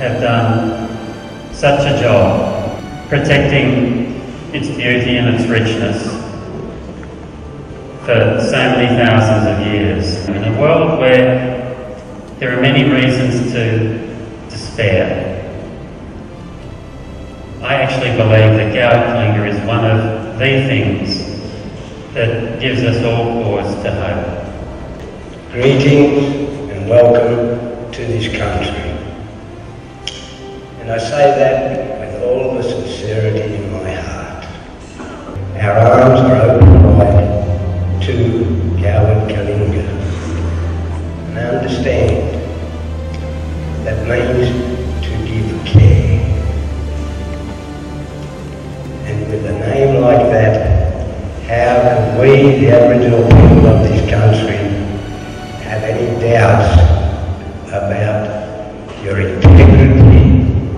have done such a job protecting its beauty and its richness for so many thousands of years. In a world where there are many reasons to despair, I actually believe that Gkvideoz is one of the things that gives us all cause to hope. Greetings and welcome to this country. And I say that with all the sincerity in my heart. Our arms are open wide to Gkvideoz. And I understand that means to give care. And with a name like that, how can we, the Aboriginal people of this country, have any doubts about your integrity,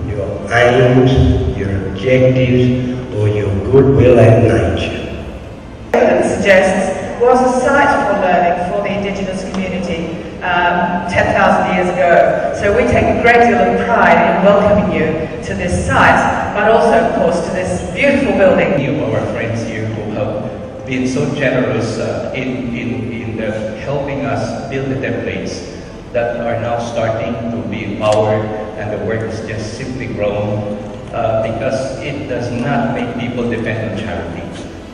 your aims, your objectives, or your goodwill and nature? Evidence suggests was a site for learning for the Indigenous community 10,000 years ago. So we take a great deal of pride in welcoming you to this site, but also, of course, to this beautiful building. Many of our friends here who have been so generous in helping us build the templates that are now starting to be empowered, and the work has just simply grown because it does not make people depend on charity,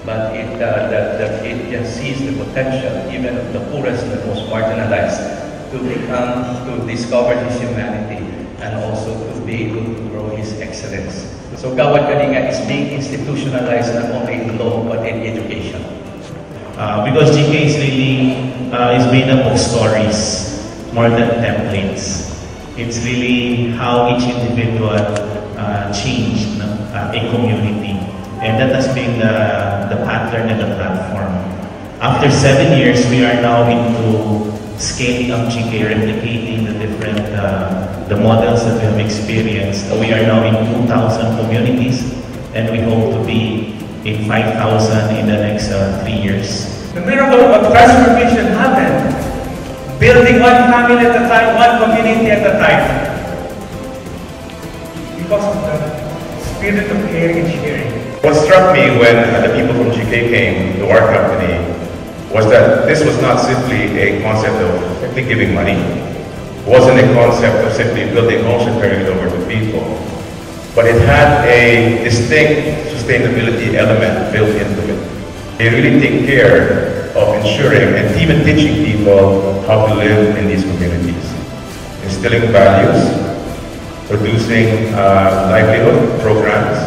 but it just sees the potential even of the poorest and the most marginalized to discover his humanity and also to be able to grow his excellence. So Gkvideoz is being institutionalized not only in law but in education. Because GK is really is made up of stories more than templates. It's really how each individual changed a community, and that has been the pattern and the platform. After 7 years, we are now into scaling up GK, replicating the different the models that we have experienced. We are now in 2,000 communities, and we hope to be in 5,000 in the next 3 years. The miracle of transformation happened, building one family at a time, one community at a time. Because of the spirit of caring and sharing. What struck me when the people from GK came to our company was that this was not simply a concept of simply giving money. It wasn't a concept of simply building homes and turning it over to people. But it had a distinct sustainability element built into it. They really take care of ensuring and even teaching people how to live in these communities. Instilling values, producing livelihood programs,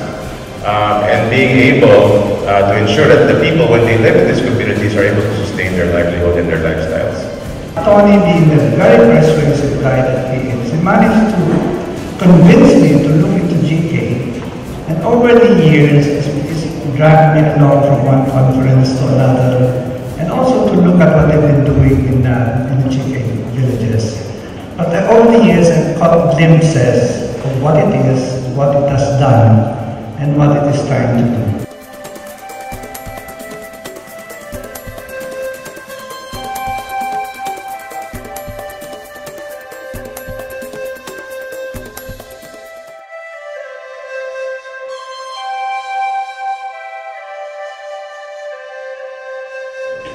and being able to ensure that the people, when they live in these communities, are able to sustain their livelihood and their lifestyles. Tony, being the very first registered guy that he is, he managed to convince me to look into GK. And over the years, he's dragged me along from one conference to another, and also to look at what they've been doing in the GK villages. But over the years, I've caught glimpses of what it is, what it has done, and what it is trying to do.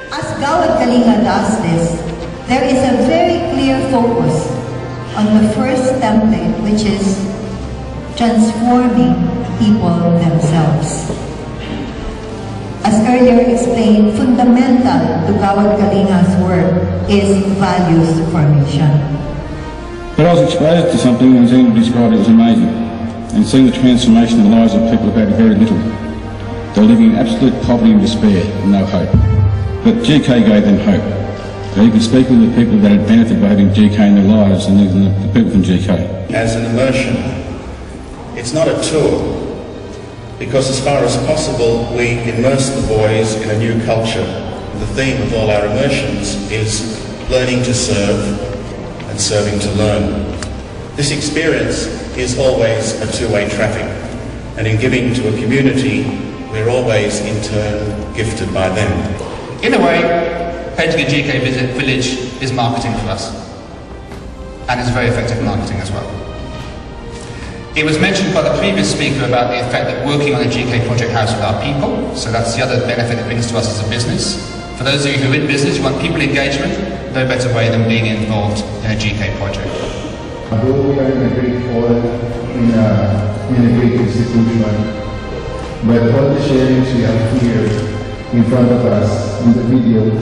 As Gkvideoz does this, there is a very clear focus on the first template, which is transforming people themselves. As earlier explained, fundamental to Gkvideoz's work is values formation. But I was exposed to something and seemed to describe it as amazing, and seeing the transformation of the lives of people who had very little. They were living in absolute poverty and despair and no hope. But GK gave them hope. You can speak with the people that had benefited by having GK in their lives, and the people from GK. As an immersion, it's not a tour, because as far as possible we immerse the boys in a new culture. The theme of all our immersions is learning to serve and serving to learn. This experience is always a two-way traffic, and in giving to a community, we're always in turn gifted by them. In a way, painting a GK village is marketing for us, and it's very effective marketing as well. It was mentioned by the previous speaker about the effect that working on a GK project has with our people, so that's the other benefit it brings to us as a business. For those of you who are in business, you want people engagement, no better way than being involved in a GK project. Although we are in a great hall, in a great institution, but all the sharings we have here in front of us in the video,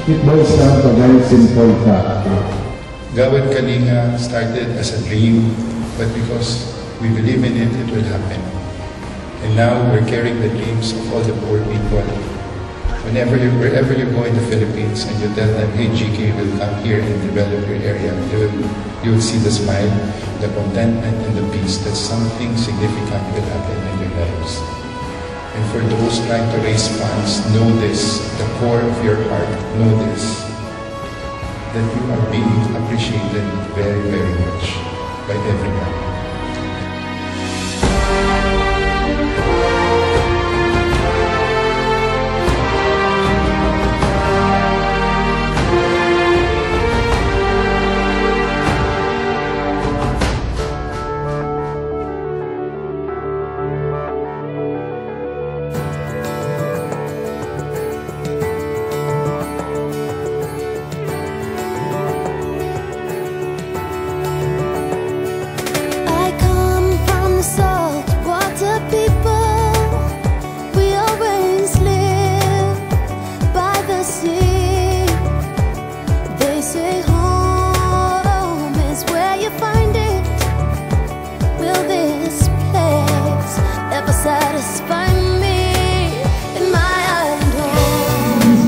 it boils down to a very simple fact. Gawad Kalinga started as a dream, but because we believe in it, it will happen. And now we're carrying the dreams of all the poor people. Wherever you go in the Philippines and you tell them, hey, GK will come here and develop your area, you will see the smile, the contentment, and the peace that something significant will happen in your lives. And for those trying to raise funds, know this, the core of your heart, know this, that you are being appreciated very, very much by everyone.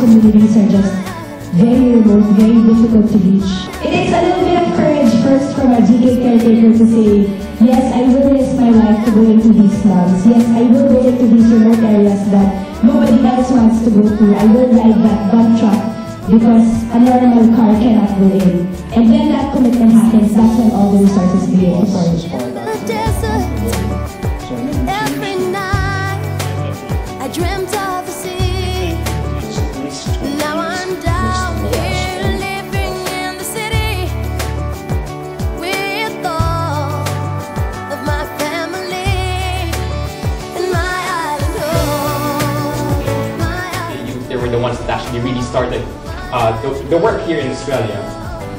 Communities are just very remote, very difficult to reach. It takes a little bit of courage first from a GK caretaker to say, yes, I will risk my life to go into these slums. Yes, I will go into these remote areas that nobody else wants to go to. I will ride that dump truck because a normal car cannot go in. And when that commitment happens, that's when all the resources begin to pour. Every night I dreamt of the sea. Now I'm down here living in the city with all of my family and my island home. They were the ones that actually really started the work here in Australia.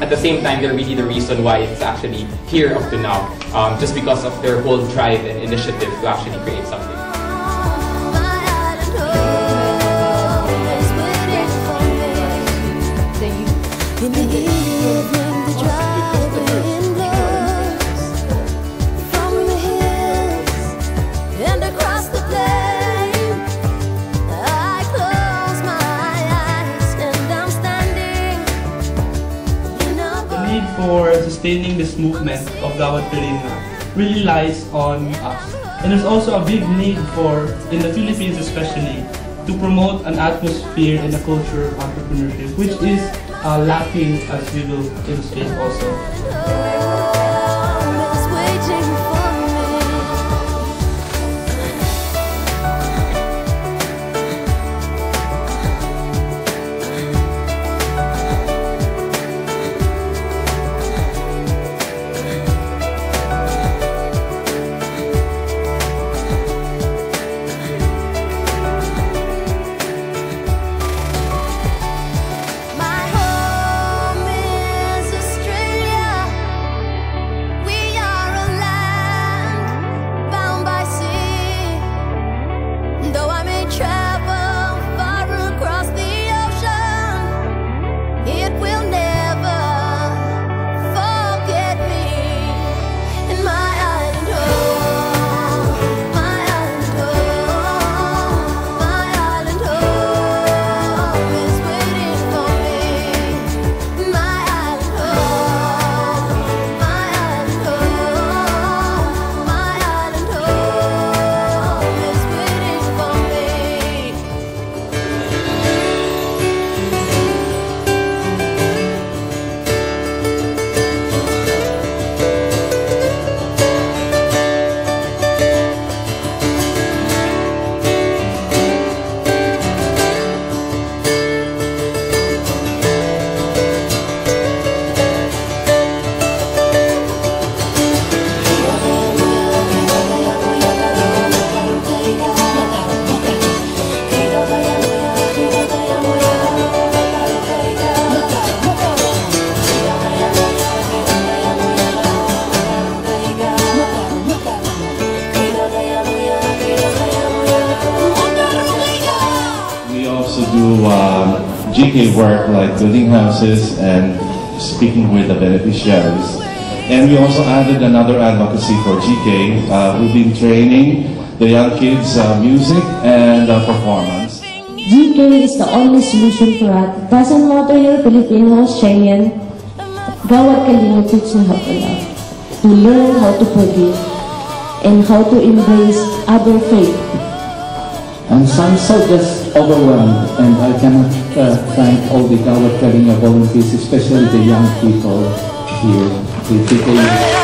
At the same time, they're really the reason why it's actually here up to now, just because of their whole drive and initiative to actually create something. In the evening, the driving blows from the hills and across the plain. I close my eyes and I'm standing in a The need for sustaining this movement of Gawad Kalinga really lies on us. And there's also a big need for, in the Philippines especially, to promote an atmosphere and a culture of entrepreneurship, which is lacking, as we will illustrate also. GK work like building houses and speaking with the beneficiaries. And we also added another advocacy for GK. We've been training the young kids music and performance. GK is the only solution for us. Doesn't matter you're Filipino, Australian, Gawad Kalinga teaches you how to love, to learn how to forgive, and how to embrace other faith. And some so just overwhelmed, and I cannot thank all the Gawad Kalinga volunteers, especially the young people here.